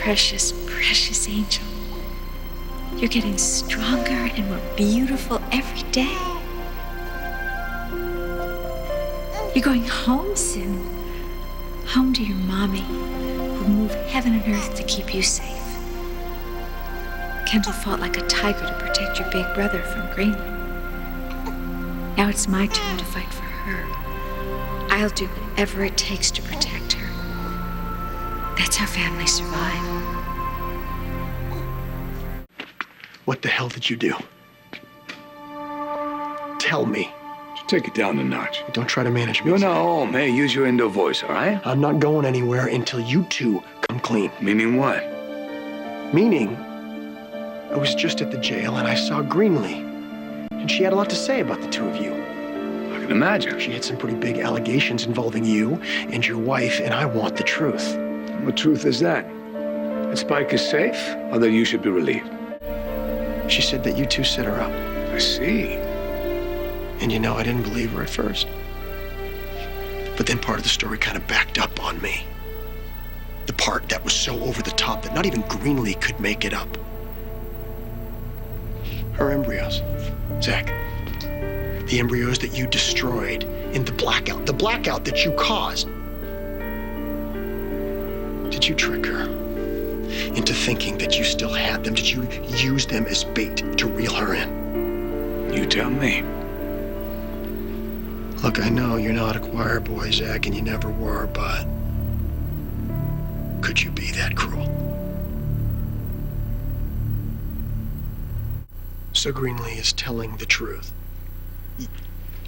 precious, precious angel. You're getting stronger and more beautiful every day. You're going home soon. Home to your mommy, who'll move heaven and earth to keep you safe. Kendall fought like a tiger to protect your big brother from Greenlee. Now it's my turn to fight for her. I'll do whatever it takes to protect her. That's how families survive. What the hell did you do? Tell me. Take it down a notch. Don't try to manage me. You're not home. Hey, use your Indo voice, all right? I'm not going anywhere until you two come clean. Meaning what? Meaning, I was just at the jail and I saw Greenlee. And she had a lot to say about the two of you. I can imagine. She had some pretty big allegations involving you and your wife, and I want the truth. What truth is that? That Spike is safe, or that you should be relieved? She said that you two set her up. I see. And you know, I didn't believe her at first. But then part of the story kind of backed up on me. The part that was so over the top that not even Greenlee could make it up. Her embryos, Zach. The embryos that you destroyed in the blackout that you caused. Did you trick her into thinking that you still had them? Did you use them as bait to reel her in? You tell me. Look, I know you're not a choir boy, Zach, and you never were, but could you be that cruel? So Greenlee is telling the truth.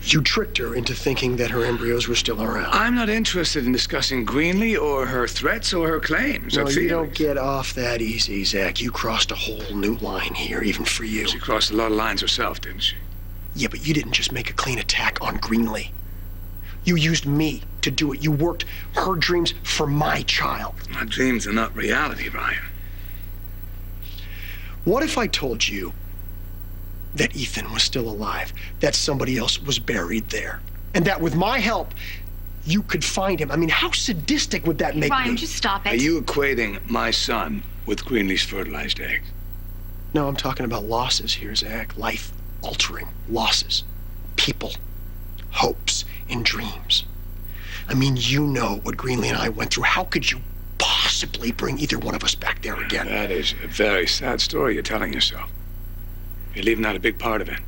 You tricked her into thinking that her embryos were still around. I'm not interested in discussing Greenlee or her threats or her claims. No, you don't get off that easy, Zach. You crossed a whole new line here, even for you. She crossed a lot of lines herself, didn't she? Yeah, but you didn't just make a clean attack on Greenlee. You used me to do it. You worked her dreams for my child. My dreams are not reality, Ryan. What if I told you that Ethan was still alive, that somebody else was buried there, and that with my help, you could find him? I mean, how sadistic would that make me? Ryan, just stop it. Are you equating my son with Greenlee's fertilized eggs? No, I'm talking about losses here, Zach. Life-altering losses. People, hopes, and dreams. I mean, you know what Greenlee and I went through. How could you possibly bring either one of us back there again? That is a very sad story you're telling yourself. You're leaving out a big part of it.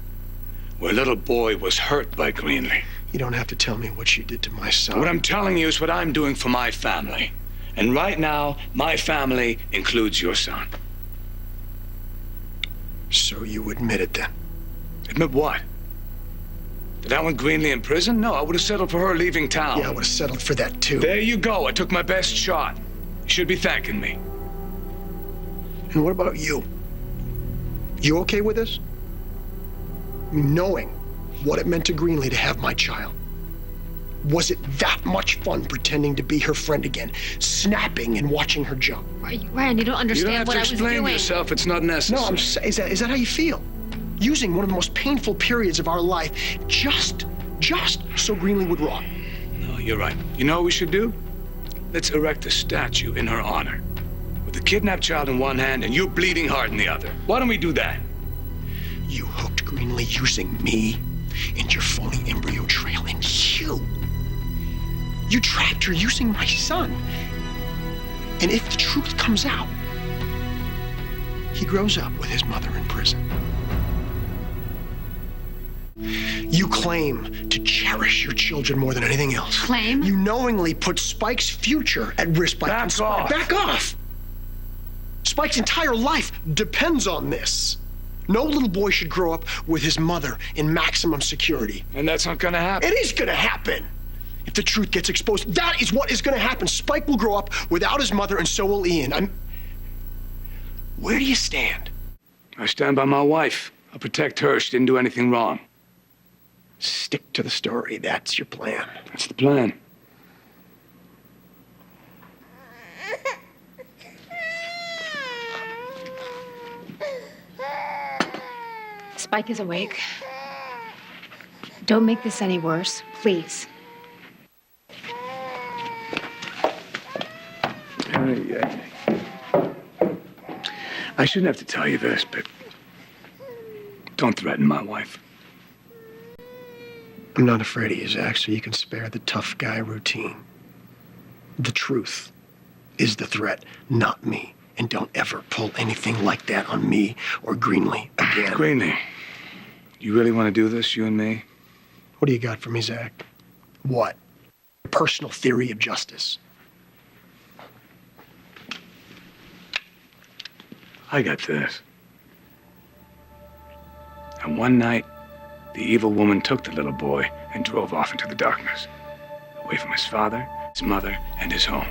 Where a little boy was hurt by Greenlee. You don't have to tell me what she did to my son. What I'm telling you is what I'm doing for my family. And right now, my family includes your son. So you admit it then? Admit what? Did I want Greenlee in prison? No, I would have settled for her leaving town. Yeah, I would have settled for that too. There you go. I took my best shot. You should be thanking me. And what about you? You okay with this? I mean, knowing what it meant to Greenlee to have my child. Was it that much fun pretending to be her friend again, snapping and watching her jump? Ryan, you don't understand what I was doing. You don't have to explain yourself. It's not necessary. No, I'm saying, is that how you feel? Using one of the most painful periods of our life just so Greenlee would rot. No, you're right. You know what we should do? Let's erect a statue in her honor. With the kidnapped child in one hand and you bleeding heart in the other. Why don't we do that? You hooked Greenlee using me and your phony embryo trail, and you trapped her using my son. And if the truth comes out, he grows up with his mother in prison. You claim to cherish your children more than anything else. Claim? You knowingly put Spike's future at risk by conspiring. Back off! Spike's entire life depends on this. No little boy should grow up with his mother in maximum security. And that's not gonna happen. It is gonna happen. If the truth gets exposed, that is what is gonna happen. Spike will grow up without his mother, and so will Ian. Where do you stand? I stand by my wife. I'll protect her. She didn't do anything wrong. Stick to the story. That's your plan. That's the plan. Spike is awake. Don't make this any worse, please. I shouldn't have to tell you this, but don't threaten my wife. I'm not afraid of you, Zach, so you can spare the tough guy routine. The truth is the threat, not me. And don't ever pull anything like that on me or Greenlee again. Greenlee, you really want to do this, you and me? What do you got for me, Zach? What? Your personal theory of justice. I got this. And one night, the evil woman took the little boy and drove off into the darkness, away from his father, his mother, and his home.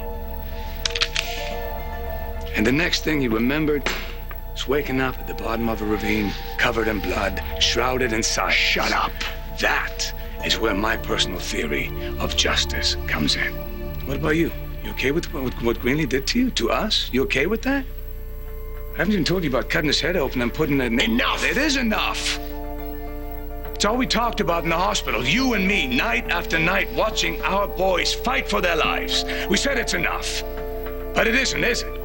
And the next thing he remembered was waking up at the bottom of a ravine, covered in blood, shrouded in silence. Shut up. That is where my personal theory of justice comes in. What about you? You okay with what Greenlee did to you, to us? You okay with that? I haven't even told you about cutting his head open and putting it in. Enough! It is enough! It's all we talked about in the hospital, you and me, night after night, watching our boys fight for their lives. We said it's enough. But it isn't, is it?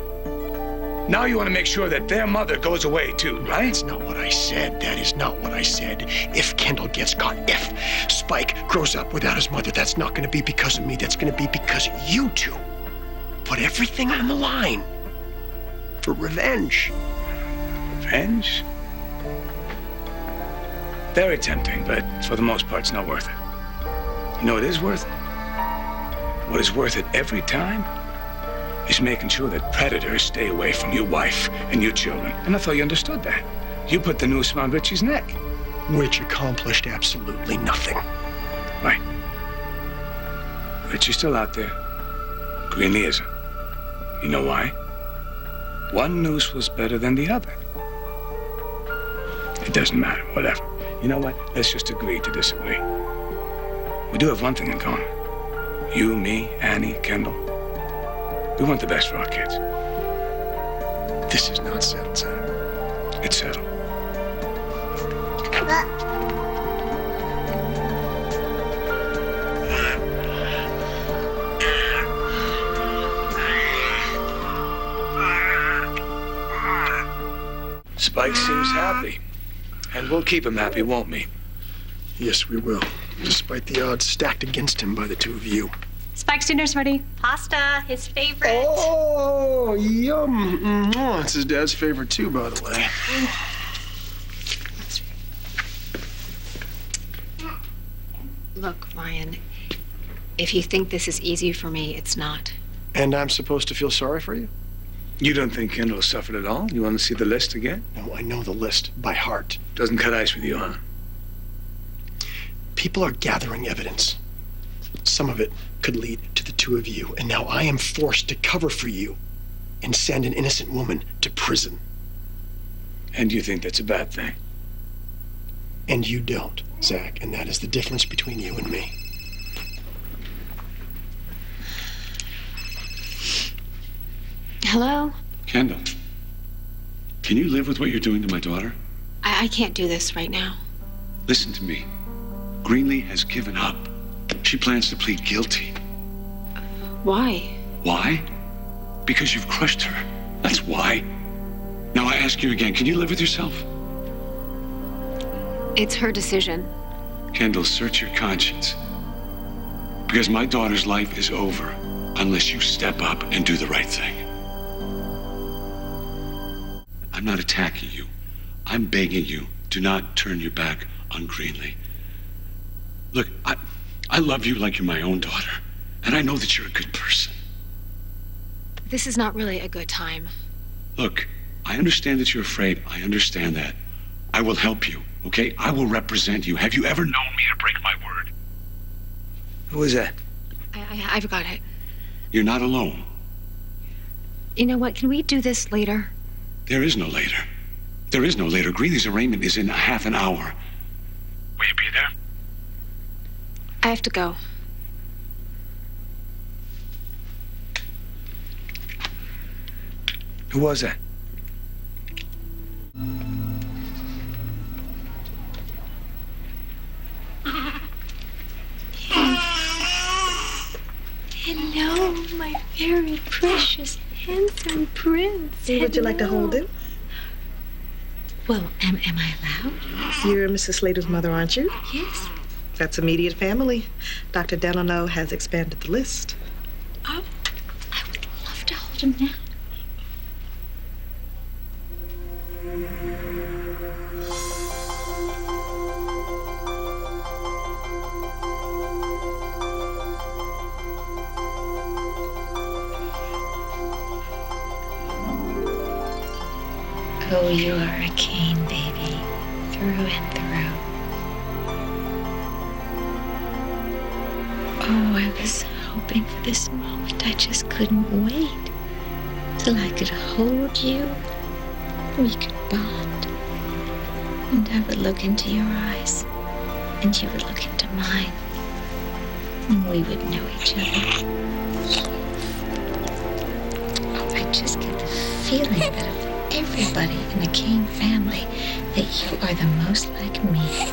Now you want to make sure that their mother goes away too, right? That's not what I said. That is not what I said. If Kendall gets caught, if Spike grows up without his mother, that's not going to be because of me. That's going to be because you two put everything on the line for revenge. Revenge? Very tempting, but for the most part, it's not worth it. You know what is worth it? What is worth it every time is making sure that predators stay away from your wife and your children. And I thought you understood that. You put the noose around Richie's neck. Which accomplished absolutely nothing. Right. Richie's still out there. Greenlee isn't. You know why? One noose was better than the other. It doesn't matter, whatever. You know what? Let's just agree to disagree. We do have one thing in common. You, me, Annie, Kendall. We want the best for our kids. This is not settled, Sam. It's settled. Spike seems happy. And we'll keep him happy, won't we? Yes, we will. Despite the odds stacked against him by the two of you. Spike's dinner's ready. Pasta, his favorite. Oh, yum. It's his dad's favorite, too, by the way. Look, Ryan, if you think this is easy for me, it's not. And I'm supposed to feel sorry for you? You don't think Kendall suffered at all? You want to see the list again? No, I know the list by heart. Doesn't cut ice with you, huh? People are gathering evidence. Some of it could lead to the two of you, and now I am forced to cover for you and send an innocent woman to prison. And you think that's a bad thing? And you don't, Zach, and that is the difference between you and me. Hello? Kendall, can you live with what you're doing to my daughter? I can't do this right now. Listen to me. Greenlee has given up. She plans to plead guilty. Why? Why? Because you've crushed her. That's why. Now I ask you again, can you live with yourself? It's her decision. Kendall, search your conscience. Because my daughter's life is over unless you step up and do the right thing. I'm not attacking you. I'm begging you, do not turn your back on Greenlee. Look, I love you like you're my own daughter, and I know that you're a good person. This is not really a good time. Look, I understand that you're afraid. I understand that. I will help you, okay? I will represent you. Have you ever known me to break my word? Who is that? I've got it. You're not alone. You know what? Can we do this later? There is no later. There is no later. Greenlee's arraignment is in half an hour. Will you be there? I have to go. Who was that? Hello, my very precious, handsome prince. Would you like to hold him? Well, am I allowed? You're Mrs. Slater's mother, aren't you? Yes. That's immediate family. Dr. Delano has expanded the list. Oh, I would love to hold him now. Oh, you are a Kane baby, through and through. Oh, I was hoping for this moment. I just couldn't wait till I could hold you. We could bond. And I would look into your eyes, and you would look into mine. And we would know each other. Oh, I just get the feeling that of everybody in the Kane family, that you are the most like me.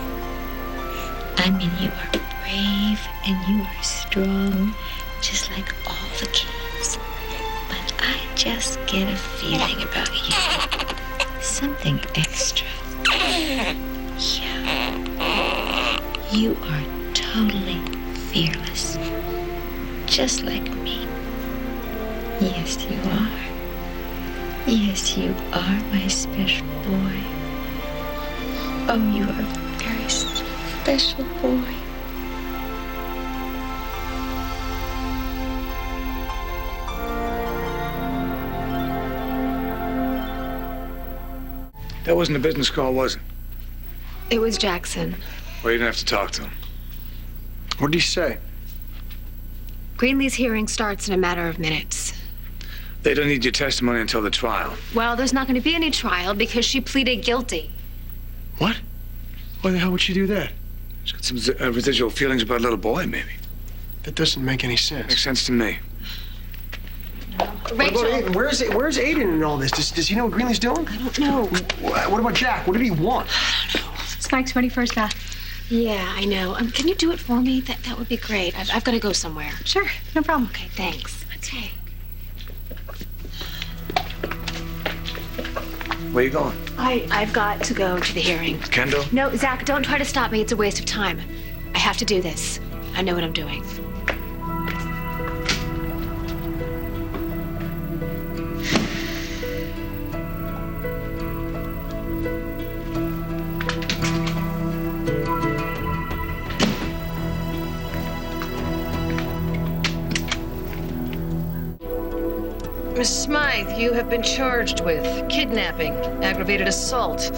I mean, you are brave and you are strong, just like all the Kanes. But I just get a feeling about you. Something extra. Yeah. You are totally fearless. Just like me. Yes, you are. Yes, you are my special boy. Oh, you are a very special boy. That wasn't a business call, was it? It was Jackson. Well, you didn't have to talk to him. What did he say? Greenlee's hearing starts in a matter of minutes. They don't need your testimony until the trial. Well, there's not going to be any trial because she pleaded guilty. What? Why the hell would she do that? She's got some residual feelings about a little boy, maybe. That doesn't make any sense. Makes sense to me. What Rachel. about Aiden? Where's Aiden in all this? Does he know what Greenlee's doing? I don't know. What about Jack? What did he want? Spike's ready for his bath. Yeah, I know. Can you do it for me? That would be great. I've got to go somewhere. Sure, no problem. Okay, thanks. Okay. Where you going? I've got to go to the hearing. Kendall? No, Zach, don't try to stop me. It's a waste of time. I have to do this. I know what I'm doing. Miss Smythe, you have been charged with kidnapping, aggravated assault,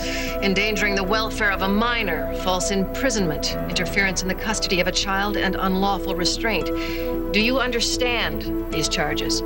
endangering the welfare of a minor, false imprisonment, interference in the custody of a child, and unlawful restraint. Do you understand these charges?